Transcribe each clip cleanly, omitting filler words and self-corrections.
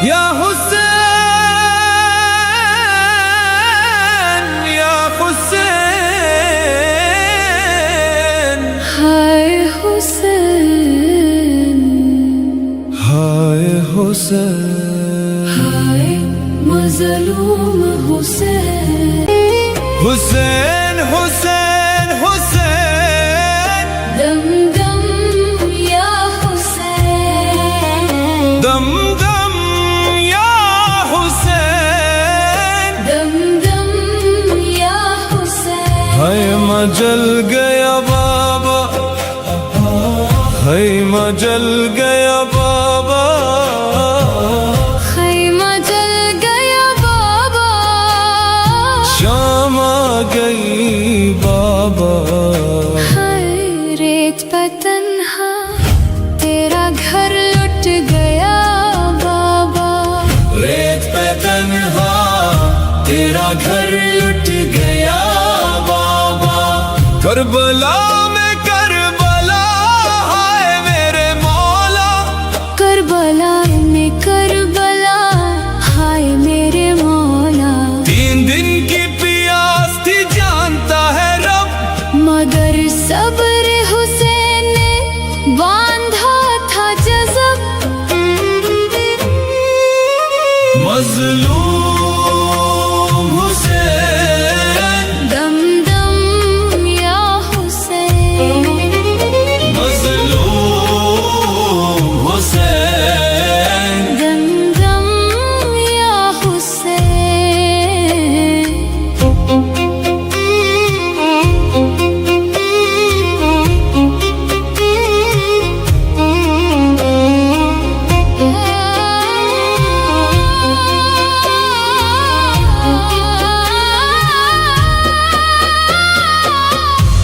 या हुसैन या हुसैन, हाय हुसैन, हाय हुसैन, हाय मज़लूम हुसैन। हुसैन हुसैन हुसैन, दम दम या हुसैन, दम दम या हुसैन, दम दम या हुसैन। हाय मजल गया बाबा, हाय मजल गया बाबा, खैमा जल गया बाबा, शाम आ गई बाबा। हाय रेत पे तन्हा तेरा घर लुट गया बाबा, रेत पे तन्हा तेरा घर लुट गया बाबा। करबला में करबला, हाय मेरे मौला, करबला में करबला, हाय मेरे मौला। 3 दिन की प्यास थी जानता है रब, मगर सब्र हुसैन ने बांधा था जज़ब। मजलूम हुसैन, दम दम या हुसैन, मजलूम हुसैन, दम दम या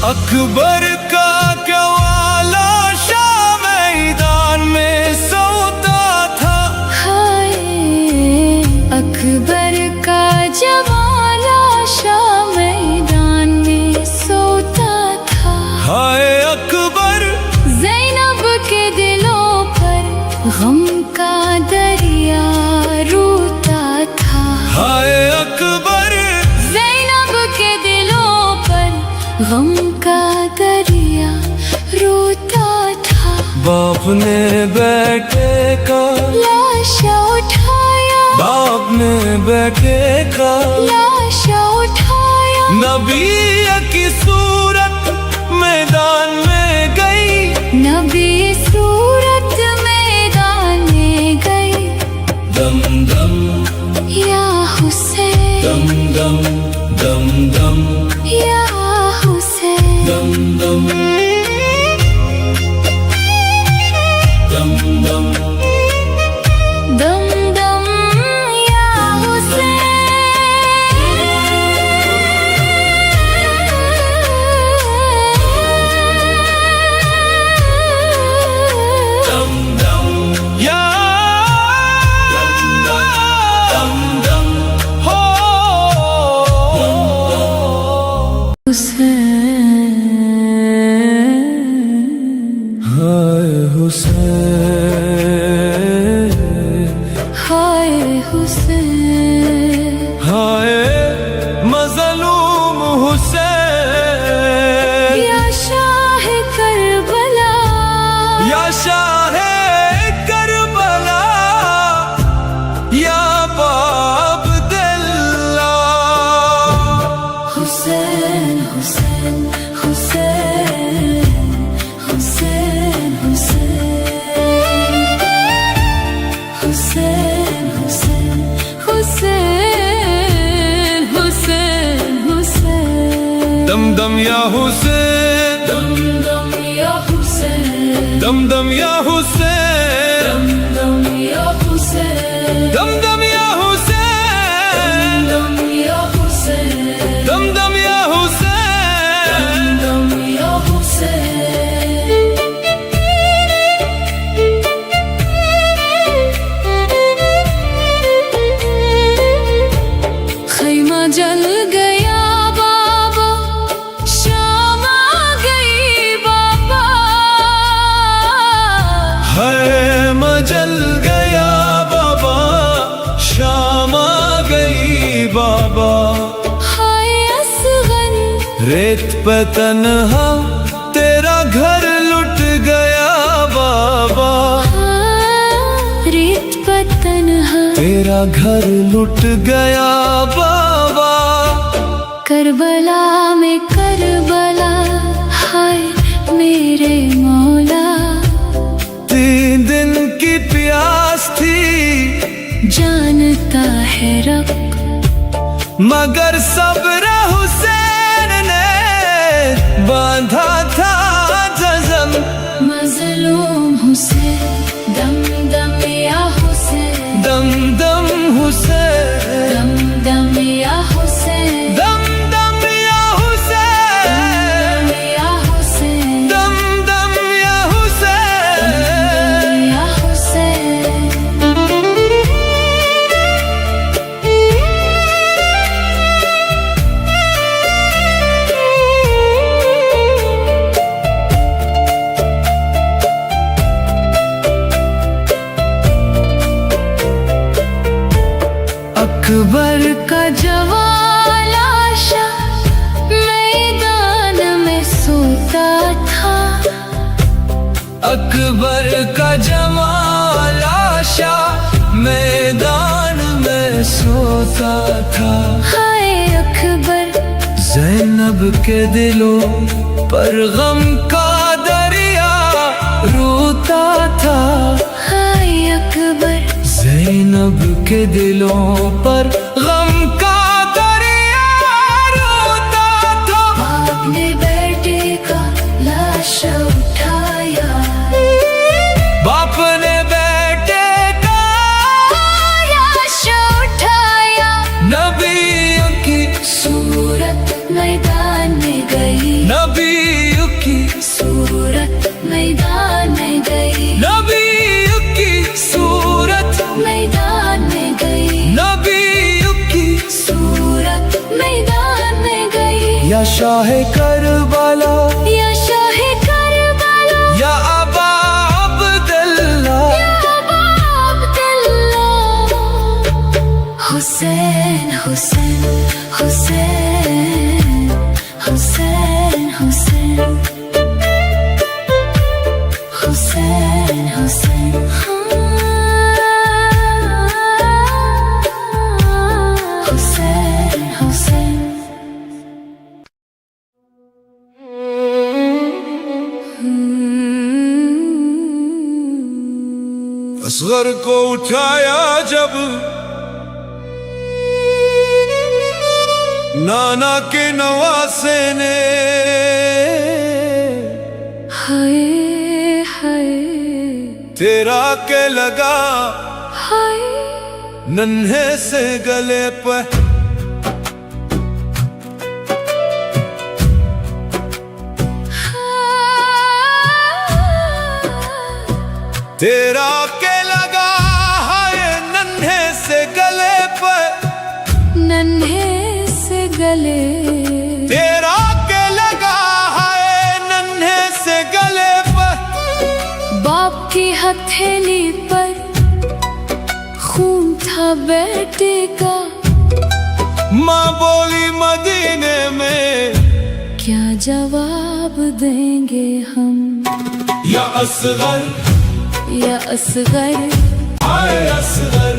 अकबर का कवाला शाह मैदान में सोता था। हाय अकबर का जवाला शाह मैदान में सोता था। हाय अकबर ज़ैनब के दिलों पर गम का दरिया रोता था। हाय अकबर ज़ैनब के दिलों पर गम का दरिया रोता था। बाप ने बेटे का लाशा उठाया, बाप ने बेटे का लाशा उठाया, नबी की सूरत मैदान में गई, नबी सूरत मैदान में गई। दम दम या हुसैन, दम दम दम दम या हुसैन, दम दम दम दम दम दम या हुसैन, दम दम या दम दम हो हुसैन, हाय हुसैन, हाय हुसैन, हाय मजलूम हुसैन, या शाह करबला, या शाह करबला, या बाब दिल्ला। हुसैन हुसैन हुसैन, हुसैन हुसैन, हुसैन हुसैन, हुसैन हुसैन हुसैन। दम दम या हुसैन, दम दम या हुसैन, दम दम या हुसैन, दम या हुसैन, दम दम या हुसैन, दम या हुसैन, दम दम या हुसैन, दम या हुसैन। खैमा जल गया बाबा, शाम आ गई बाबा, है मजल गया बाबा, रेत पे तन्हा तेरा घर लुट गया बाबा, रेत पे तन्हा तेरा घर लुट गया बाबा। करबला में करबला, हाय मेरे मौला। 3 दिन की प्यास थी जानता है रब, मगर सब्र हुसैन ने बांधा था जज़म। मज़लूम हुसैन, दम दम या हुसैन, दम दम हुसैन, दम दम या हुसैन, दम दम या हुसैन, या हुसैन, दम दम या हुसैन। या हुसैन। अकबर का जवान लाशा मैदान में सोता था, अकबर का जमाल आशा मैदान में सोता था। हाय अकबर ज़ैनब के दिलों पर गम का दरिया रोता था। हाय अकबर ज़ैनब के दिलों पर गम का दरिया रोता था। बाप ने बेटे का लाश उठाया, बाप ने बेटे का लाश उठाया। नबियों की सूरत मैदान में गई, नबियों की सूरत मैदान में गई, नबियों की सूरत, मैदान में गई, नबियों की सूरत मैदान में गई। या शाह करबला, या शाह करबला, या अबा अब्दुल्ला, या अबा अब्दुल्लाह। हुसैन हुसैन हुसैन हुसैन हुसैन हुसैन हुसैन। हुसैन हुसैन। असगर को उठाया जब नाना के नवासे ने, हाय हाय तेरा के लगा हाय नन्हे से गले पे। तेरा के लगा है नन्हे से गले पे, नन्हे से गले। तेरा के लगा है नन्हे से गले पे। बाप की हथेली पर खून था बेटे का, माँ बोली मदीने में क्या जवाब देंगे हम। या असगर, या असगर, आए असगर।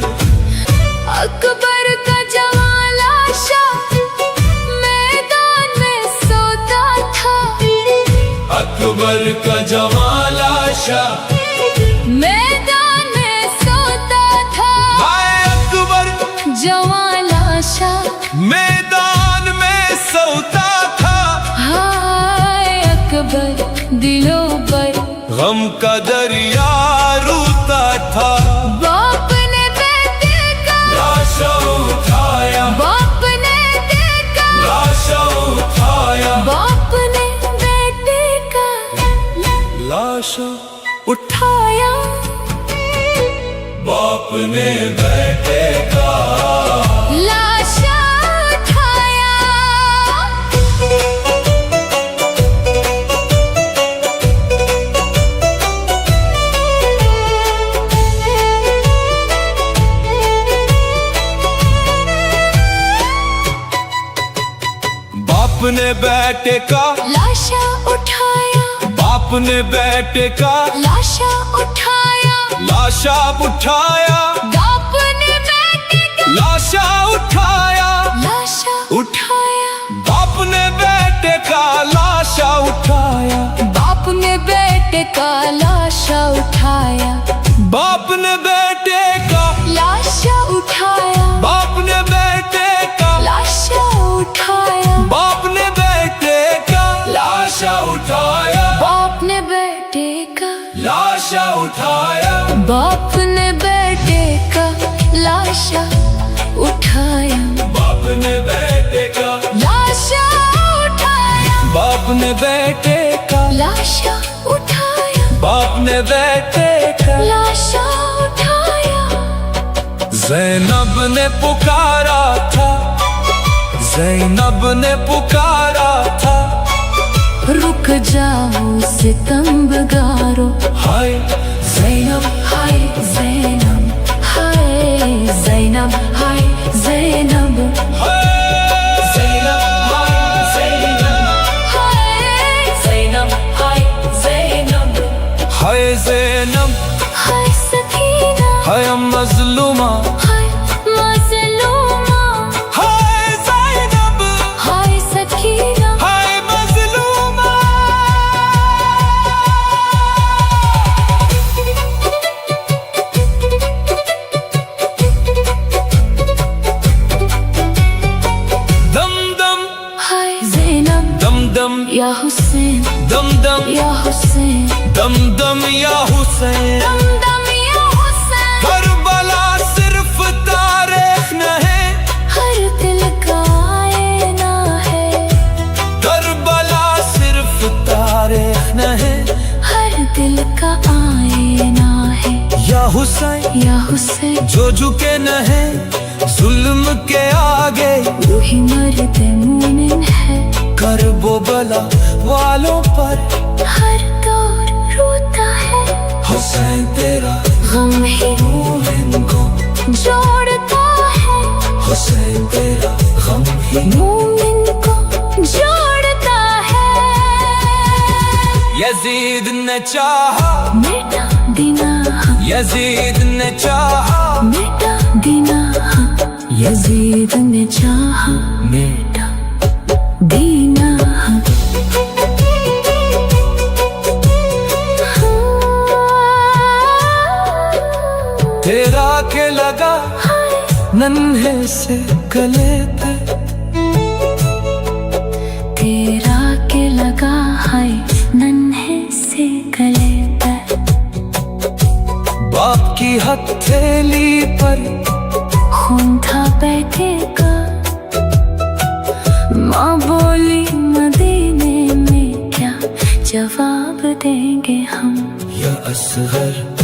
अकबर का जवान लाशा मैदान में सोता था, अकबर का जवान लाशा मैदान में सोता था। आए अकबर जवान लाशा मैदान में सोता था। हाय अकबर दिलों पर गम का दरिया रोता था। बाप ने बेटे का लाशा उठाया, बाप ने देखा, लाशा उठाया, बाप ने बेटे का लाशा उठाया। बाप ने बेटे का लाशा उठाया। बाप ने ने बेटे का लाशा उठाया, बाप ने बेटे का लाशा उठाया, लाशा उठाया, बाप ने बेटे का लाशा उठाया, लाशा उठाया, बाप ने बेटे का लाशा उठाया, बाप ने बेटे का लाशा उठाया, बाप ने बेटे का लाशा उठाया, बाप ने बेटे का लाशा उठाया, बाप ने बेटे का लाशा उठाया, बाप ने बेटे का लाशा उठाया, बाप ने बेटे का लाशा उठाया, बाप ने बेटे का लाशा उठाया, बाप ने बेटे का लाशा उठाया, बाप ने बेटे का लाशा उठाया। ज़ैनब ने पुकारा था, ज़ैनब ने पुकारा था, रुक जाओ सितमगारो, हाय ज़ैनब हाय ज़ैनब, हाय ज़ैनब हाय ज़ैनब, ज़ैनब हाय ज़ैनब, हाय ज़ैनब हाय ज़ैनब, हाय ज़ैनब, हाय सकीना, हाय मज़लूमा, हाय मज़लूमा, हाय ज़ैनब, हाय सकीना, हाय मज़लूमा। दम दम हाय ज़ैनब, दम दम या हुसैन, दम दम या हुसैन, दम दम या हुसैन, दम या हुसैन, करबला सिर्फ तारीख न है, हर दिल का आईना है, करबला सिर्फ तारीख न है, हर दिल का आईना है, या हुसैन या हुसैन, जो झुके न है जुल्म के आगे, वही मर्द मोमिन है, करबो बला वालों पर हर दौर रोता है, हुसैन तेरा गम ही मोमिन को जोड़ता है, हुसैन तेरा गम ही मोमिन को जोड़ता है। यजीद ने चाहा, मिटा देना, यजीद ने चाहा, मिटा देना, यजीद ने चाहा, मिटा देना। तेरा के लगा नन्हे से गले पे, तेरा के लगा है नन्हे से गले पे, बाप की हथेली पर खून था बेटे का, माँ बोली मदीने में क्या जवाब देंगे हम। या असगर